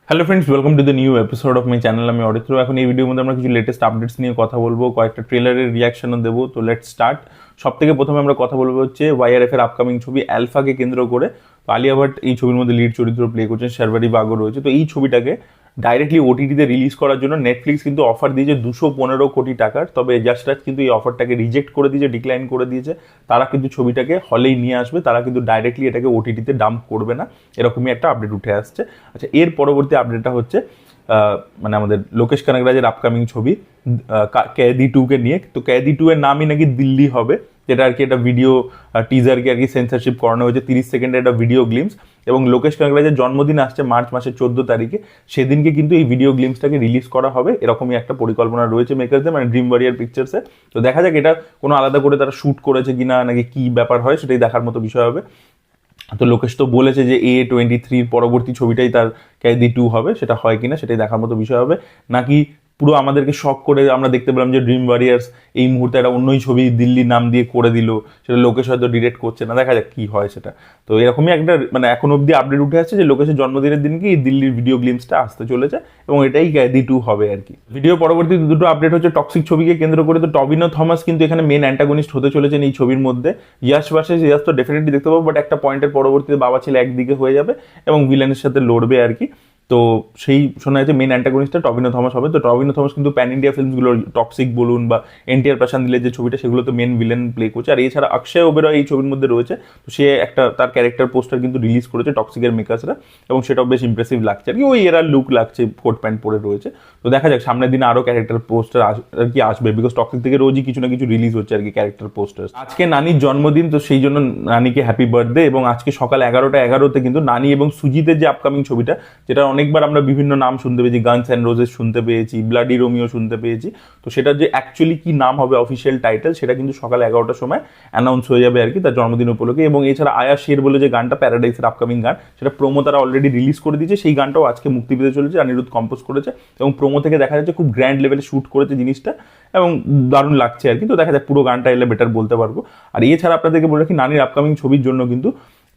Hello friends, welcome to the new episode of my channel. আমি অরিত্র। এখন এই ভিডিওর মধ্যে আমরা কিছু লেটেস্ট আপডেটস নিয়ে কথা বলবো, কয়েকটা ট্রেলারের রিয়াকশনও দেবো। তো লেটস স্টার্ট। সব থেকে প্রথমে আমরা কথা বলবো হচ্ছে ওয়াইআরএফ এর আপকামিং ছবি অ্যালফাকে কেন্দ্র করে। তো আলিয়া ভাট এই ছবির মধ্যে লিড চরিত্র প্লে করছেন, শার্ভারি বাগও রয়েছে। তো এই ছবিটাকে ডাইরেক্টলি ওটিটিতে রিলিজ করার জন্য নেটফ্লিক্স কিন্তু অফার দিয়েছে 215 কোটি টাকার। তবে জাস্ট কিন্তু এই অফারটাকে রিজেক্ট করে দিয়েছে, ডিক্লাইন করে দিয়েছে। তারা কিন্তু ছবিটাকে হলেই নিয়ে আসবে, তারা কিন্তু ডাইরেক্টলি এটাকে ওটিটিতে ডাম্প করবে না, এরকমই একটা আপডেট উঠে আসছে। আচ্ছা, এর পরবর্তী আপডেটটা হচ্ছে মানে আমাদের লোকেশ কানাগরাজের আপকামিং ছবি कैदी 2 কে নিয়ে। তো कैदी 2 এর নামই নাকি দিল্লি হবে, যেটা আর কি একটা ভিডিও টিজারকে আর কি সেন্সরশিপ করানো হয়েছে। 30 সেকেন্ডের একটা ভিডিও গ্লিমস। এবং লোকেশ কানাগরাজের জন্মদিন আসছে মার্চ মাসের 14 তারিখে, সেদিনকে কিন্তু এই ভিডিও গ্লিমসটাকে রিলিজ করা হবে, এরকমই একটা পরিকল্পনা রয়েছে মেকারদের, মানে ড্রিম ওয়ারিয়ার পিকচার্সে। তো দেখা যাক এটা কোনো আলাদা করে তারা শ্যুট করেছে কিনা, নাকি কি ব্যাপার হয়, সেটাই দেখার মতো বিষয় হবে। তো লোকেশ তো বলেছে যে A23 পরবর্তী ছবিটাই তার कैदी 2 হবে, সেটা হয় কিনা সেটাই দেখার মতো বিষয় হবে। নাকি পুরো আমাদেরকে শক করে আমরা দেখতে পেলাম যে ড্রিম ওয়ারিয়ার্স এই মুহূর্তে একটা অন্যই ছবি দিল্লির নাম দিয়ে করে দিল, সেটা লোকেশ হয়তো ডিরেক্ট করছে না, দেখা যাক কি হয় সেটা। তো এরকমই একটা মানে এখন অব্দি আপডেট উঠে আসছে যে লোকেশের জন্মদিনের দিনকে এই দিল্লির ভিডিও গ্লিমসটা আসতে চলেছে, এবং এটাই कैदी 2 হবে আর কি। ভিডিও পরবর্তী দুটো আপডেট হচ্ছে টক্সিক ছবিকে কেন্দ্র করে। তো টবিনো থমাস কিন্তু এখানে মেন অ্যান্টাগনিস্ট হতে চলেছেন এই ছবির মধ্যে। ইয়াশ ভার্সেস ইয়াশ তো ডেফিনেটলি দেখতে পাবো, বাট একটা পয়েন্টের পরবর্তীতে বাবা ছেলে একদিকে হয়ে যাবে এবং ভিলেনের সাথে লড়বে আর কি। তো সেই শোনা যাচ্ছে মেন অ্যান্টাগনিস্টটা টবিনো থমাস হবে। তো টবিনো থমাস কিন্তু প্যান ইন্ডিয়া ফিল্মসগুলো টক্সিক বলুন বা এনটিআর প্রশান্ত নীলের যে ছবিটা, সেগুলো তো মেন ভিলেন প্লে করছে। আর এছাড়া অক্ষয় ওবেরয় এই ছবির মধ্যে রয়েছে। তো সে একটা তার ক্যারেক্টার পোস্টার কিন্তু রিলিজ করেছে টক্সিকের মেকার্সরা, এবং সেটাও বেশ ইমপ্রেসিভ লাগছে আর কি। ওই এরা লুক লাগছে, কোট প্যান্ট পরে রয়েছে। তো দেখা যাক সামনের দিনে আরও ক্যারেক্টার পোস্টার আর কি আসবে, বিকজ টক্সিক থেকে রোজই কিছু না কিছু রিলিজ হচ্ছে আর কি ক্যারেক্টার পোস্টার। আজকে নানির জন্মদিন, তো সেই জন্য নানিকে হ্যাপি বার্থডে। এবং আজকে সকাল 11টা 11 কিন্তু নানি এবং সুজিতের যে আপকামিং ছবিটা, যেটা অনেকবার আমরা বিভিন্ন নাম শুনতে পেয়েছি, গানস অ্যান্ড রোজেস শুনতে পেয়েছি, ব্লাডি রোমিও শুনতে পেয়েছি। তো সেটা যে অ্যাকচুয়ালি কি নাম হবে অফিসিয়াল টাইটেল, সেটা কিন্তু সকাল 11টার সময় অ্যানাউন্স হয়ে যাবে আর কি, তার জন্মদিন উপলক্ষে। এবং এছাড়া আয়া শের বলে যে গানটা প্যারাডাইসের আপকামিং গান, সেটা প্রোমো তারা অলরেডি রিলিজ করে দিয়েছে। সেই গানটাও আজকে মুক্তি পেতে চলেছে, অনিরুদ্ধ কম্পোজ করেছে। এবং প্রোমো থেকে দেখা যাচ্ছে খুব গ্র্যান্ড লেভেলে শ্যুট করেছে জিনিসটা, এবং দারুণ লাগছে আর কি। তো দেখা যাক, পুরো গানটা এলে বেটার বলতে পারবো। আর এছাড়া আপনাদেরকে বলে রাখি, নানির আপকামিং ছবির জন্য কিন্তু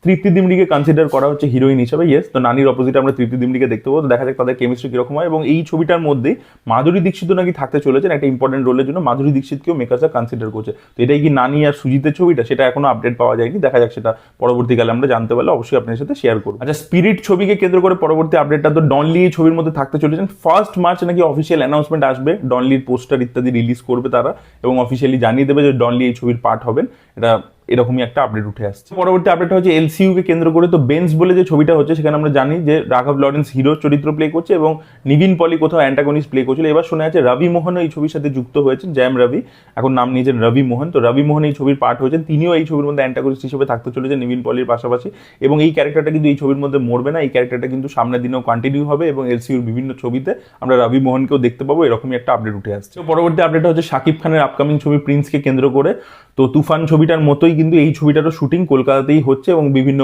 তৃপ্তি দিমড়িকে কনসিডার করা হচ্ছে হিরোইন হিসেবে। ইয়েস, তো নানির অপোজিট আমরা তৃপ্তি দিমড়িকে দেখতে পাবো। তো দেখা যাক তাদের কেমিস্ট্রি কিরকম হয়। এবং এই ছবিটার মধ্যে মাধুরী দীক্ষিত নাকি থাকতে চলেছেন একটা ইম্পর্টেন্ট রোলের জন্য। মাধুরী দীক্ষিতকেও মেকার্সরা কনসিডার করছে। তো এটাই কি নানি আর সুজিতের ছবিটা, সেটা এখনো আপডেট পাওয়া যায়নি। দেখা যাক, সেটা পরবর্তীকালে আমরা জানতে পারলে অবশ্যই আপনাদের সাথে শেয়ার করবো। আচ্ছা, স্পিরিট ছবিকে কেন্দ্র করে পরবর্তী আপডেটটা, তো ডনলি এই ছবির মধ্যে থাকতে চলেছেন। 1 মার্চ নাকি অফিসিয়াল অ্যানাউন্সমেন্ট আসবে, ডনলির পোস্টার ইত্যাদি রিলিজ করবে তারা, এবং অফিসিয়ালি জানিয়ে দেবে যে ডনলি এই ছবির পার্ট হবেন। এটা এরকমই একটা আপডেট উঠে আসছে। পরবর্তী আপডেট হচ্ছে এলসিইউ কে কেন্দ্র করে। তো বেন্স বলে যে ছবিটা হচ্ছে, সেখানে আমরা জানি যে রাঘব লরেন্স হিরো চরিত্র প্লে করছে, এবং নিভিন পলি কোথাও অ্যান্টাগনিস্ট প্লে করছিল। এবার শোনা যাচ্ছে রবি মোহন এই ছবির সাথে যুক্ত হয়েছেন, জ্যাম রবি, এখন নাম নিয়েছেন রবি মোহন। তো রবি মোহন এই ছবির পার্ট হয়েছেন, তিনিও এই ছবির মধ্যে অ্যান্টাগনিস্ট হিসেবে থাকতে চলেছেন নিভিন পলির পাশাপাশি। এবং এই ক্যারেক্টারটা কিন্তু এই ছবির মধ্যে মরবে না, এই ক্যারেক্টারটা কিন্তু সামনের দিনেও কন্টিনিউ হবে, এবং এলসিইউর বিভিন্ন ছবিতে আমরা রবি মোহনকেও দেখতে পাবো, এরকমই একটা আপডেট উঠে আসছে। পরবর্তী আপডেট হচ্ছে শাকিব খানের আপকামিং ছবি প্রিন্সকে কেন্দ্র করে। তো তুফান ছবিটার মতোই কিন্তু এই ছবিটারও শুটিং কলকাতাতেই হচ্ছে, এবং বিভিন্ন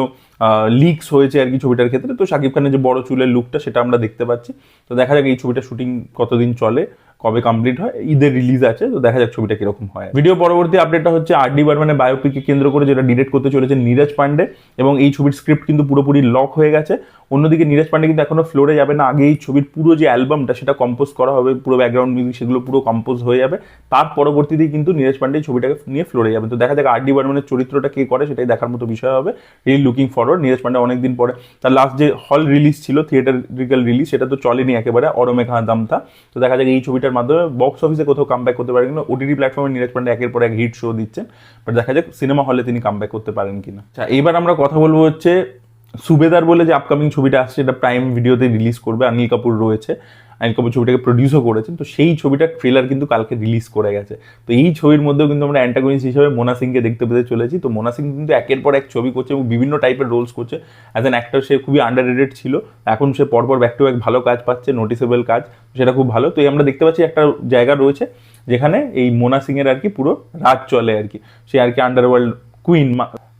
লিকস হয়েছে আর কি ছবিটার ক্ষেত্রে। তো শাকিব খানের যে বড় চুলের লুকটা, সেটা আমরা দেখতে পাচ্ছি। তো দেখা যাক এই ছবিটা শুটিং কতদিন চলে, কবে কমপ্লিট হয়। ঈদের রিলিজ আছে, তো দেখা যাক ছবিটা কিরকম হয়। ভিডিও পরবর্তী আপডেটটা হচ্ছে আর.ডি. বর্মনের বায়োপিককে কেন্দ্র করে, যেটা ডিরেক্ট করতে চলেছে নীরজ পান্ডে, এবং এই ছবির স্ক্রিপ্ট কিন্তু পুরোপুরি লক হয়ে গেছে। অন্যদিকে নীরজ পান্ডে কিন্তু এখনো ফ্লোরে যাবে না, আগে এই ছবির পুরো যে অ্যালবামটা সেটা কম্পোজ করা হবে, পুরো ব্যাকগ্রাউন্ড মিউজিক সেগুলো পুরো কম্পোজ হয়ে যাবে। তার পরবর্তীতেই কিন্তু নীরজ পান্ডে ছবিটাকে নিয়ে ফ্লোরে যাবে। তো দেখা যাক আর.ডি. বর্মনের চরিত্রটা কে করে, সেটাই দেখার মতো বিষয় হবে। Really looking forward. Neeraj Pandey অনেকদিন পরে, তার লাস্ট যে হল রিলিজ ছিল, থিয়েটারিক্যাল রিলিজ, সেটা তো চলেনি একেবারে, অরমেখা দামথা। তো দেখা যাক এই ছবিটার মাধ্যমে বক্স অফিসে কোথাও কামব্যাক করতে পারেন কিনা। ওটিটি প্ল্যাটফর্মে নীরজ পান্ডে একের পর এক হিট শো দিচ্ছেন, বাট দেখা যাক সিনেমা হলে তিনি কামব্যাক করতে পারেন কিনা। আচ্ছা, এবার আমরা কথা বলবো হচ্ছে সুবেদার বলে যে আপকামিং ছবিটা আসছে, এটা প্রাইম ভিডিওতে রিলিজ করবে। অনিল কাপুর রয়েছে, অনিল কাপুর ছবিটাকে প্রডিউসও করেছেন। তো সেই ছবিটার ট্রেলার কিন্তু কালকে রিলিজ করে গেছে। তো এই ছবির মধ্যেও কিন্তু আমরা অ্যান্টাগনিস্ট হিসেবে মোনা সিংকে দেখতে পেতে চলেছি। তো মোনা সিং কিন্তু একের পর এক ছবি করছে এবং বিভিন্ন টাইপের রোলস করছে। অ্যাজ অ্যান অ্যাক্টর সে খুবই আন্ডাররেটেড ছিল, এখন সে পরপর ব্যাক টু ব্যাক ভালো কাজ পাচ্ছে, নোটিসেবল কাজ, সেটা খুব ভালো। তো আমরা দেখতে পাচ্ছি একটা জায়গা রয়েছে যেখানে এই মোনা সিংয়ের আর কি পুরো রাজ চলে আর কি, সে আর কি আন্ডারওয়ার্ল্ড কুইন।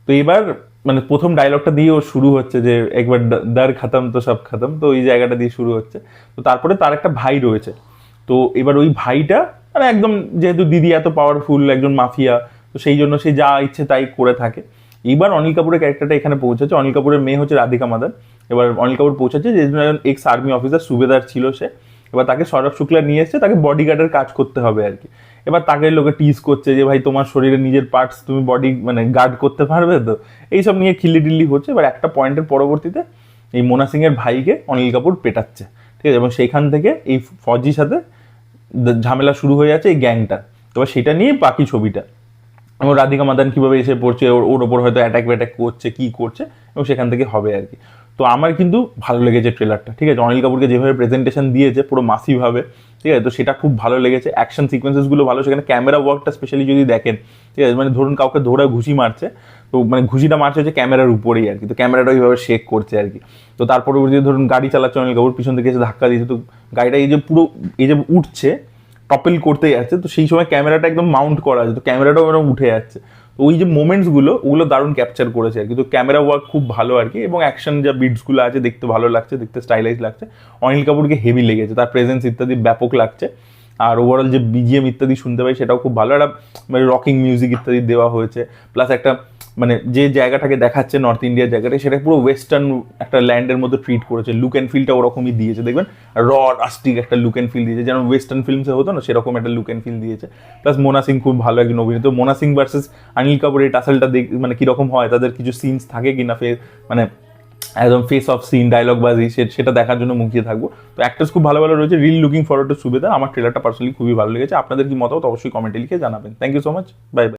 তো এবার মানে প্রথম ডায়লগটা দিয়ে ও শুরু হচ্ছে যে একবার দার খতম তো সব খতম, তো ওই জায়গাটা দিয়ে শুরু হচ্ছে। তো তারপরে তার একটা ভাই রয়েছে। তো এবার ওই ভাইটা মানে একদম, যেহেতু দিদি এত পাওয়ারফুল একজন মাফিয়া, তো সেই জন্য সে যা ইচ্ছে তাই করে থাকে। এইবার অনিল কাপুরের ক্যারেক্টারটা এখানে পৌঁছেছে, অনিল কাপুরের মেয়ে হচ্ছে রাধিকা মাদান। এবার অনিল কাপুর পৌঁছাচ্ছে, যে একজন এক্স আর্মি অফিসার সুবেদার ছিল সে। এবার তাকে সৌরভ শুক্লা নিয়ে এসছে, তাকে বডিগার্ডের কাজ করতে হবে আর কি। এবার তাকে লোকে টিজ করছে যে ভাই তোমার শরীরে নিজের পার্টস তুমি বডি মানে গার্ড করতে পারবে তো, এইসব নিয়ে খিল্লি হচ্ছে। এবার একটা পয়েন্টের পরবর্তীতে এই মোনা সিং এর ভাইকে অনিল কাপুর পেটাচ্ছে, ঠিক আছে, এবং সেইখান থেকে এই ফৌজির সাথে ঝামেলা শুরু হয়ে যাচ্ছে এই গ্যাংটা। এবার সেটা নিয়ে বাকি ছবিটা, এবং রাধিকা মাদান কিভাবে এসে পড়ছে, ওর ওপর হয়তো অ্যাটাক করছে, কি করছে, এবং সেখান থেকে হবে আর কি। তো আমার কিন্তু ভালো লেগেছে ট্রেলারটা, ঠিক আছে, অনিল কাপুরকে যেভাবে প্রেজেন্টেশন দিয়েছে পুরো মাসিভাবে, ঠিক আছে, তো সেটা খুব ভালো লেগেছে। অ্যাকশন সিকোয়েন্সেসগুলো ভালো, সেখানে ক্যামেরা ওয়ার্কটা স্পেশালি যদি দেখেন, ঠিক আছে, মানে ধরুন কাউকে ধরে ঘুষি মারছে, তো মানে ঘুষিটা মারছে হচ্ছে ক্যামেরার উপরেই আর কি, তো ক্যামেরাটা ওইভাবে শেক করছে আর কি। তো তার পরবর্তীতে ধরুন গাড়ি চালাচ্ছে অনিল কাপুর, পিছন থেকে এসে ধাক্কা দিয়েছে, তো গাড়িটা এই যে পুরো এই যে উঠছে, টপেল করতে যাচ্ছে, তো সেই সময় ক্যামেরাটা একদম মাউন্ট করা আছে, তো ক্যামেরাটাও এরকম উঠে যাচ্ছে। তো ওই যে মোমেন্টসগুলো ওগুলো দারুণ ক্যাপচার করেছে আর কি। তো ক্যামেরা ওয়ার্ক খুব ভালো আর কি, এবং অ্যাকশন যা বিটসগুলো আছে দেখতে ভালো লাগছে, দেখতে স্টাইলাইজ লাগছে। অনিল কাপুরকে হেভি লেগেছে, তার প্রেজেন্স ইত্যাদি ব্যাপক লাগছে। আর ওভারঅল যে বিজিএম ইত্যাদি শুনতে পাই সেটাও খুব ভালো, একটা মানে রকিং মিউজিক ইত্যাদি দেওয়া হয়েছে। প্লাস একটা মানে যে জায়গাটাকে দেখাচ্ছে নর্থ ইন্ডিয়ার জায়গাটা, সেটা পুরো ওয়েস্টার্ন একটা ল্যান্ডের মধ্যে ট্রিট করেছে, লুক অ্যান্ড ফিলটা ওরকমই দিয়েছে, দেখবেন র রাস্টিক একটা লুক অ্যান্ড ফিল দিয়েছে, যেন ওয়েস্টার্ন ফিল্মসে হতো না সেরকম একটা লুক অ্যান্ড ফিল দিয়েছে। প্লাস মোনা সিং খুব ভালো একজন অভিনেতা। মোনা সিং ভার্সেস অনিল কাপুর এই টাসেলটা মানে কিরকম হয়, তাদের কিছু সিনস থাকে কিনা মানে একদম ফেস অফ সিন ডায়লগ বাজি, সেটা দেখার জন্য মুখিয়ে থাকবো। তো অ্যাক্টার্স খুব ভালো ভালো রয়েছে, রিল লুকিং ফরওয়ার্ড টু সুবেদার। আমার ট্রেলারটা পার্সোনালি খুবই ভালো লেগেছে। আপনাদের কি মতামত অবশ্যই কমেন্টে লিখে জানাবেন। Thank you so much, bye by.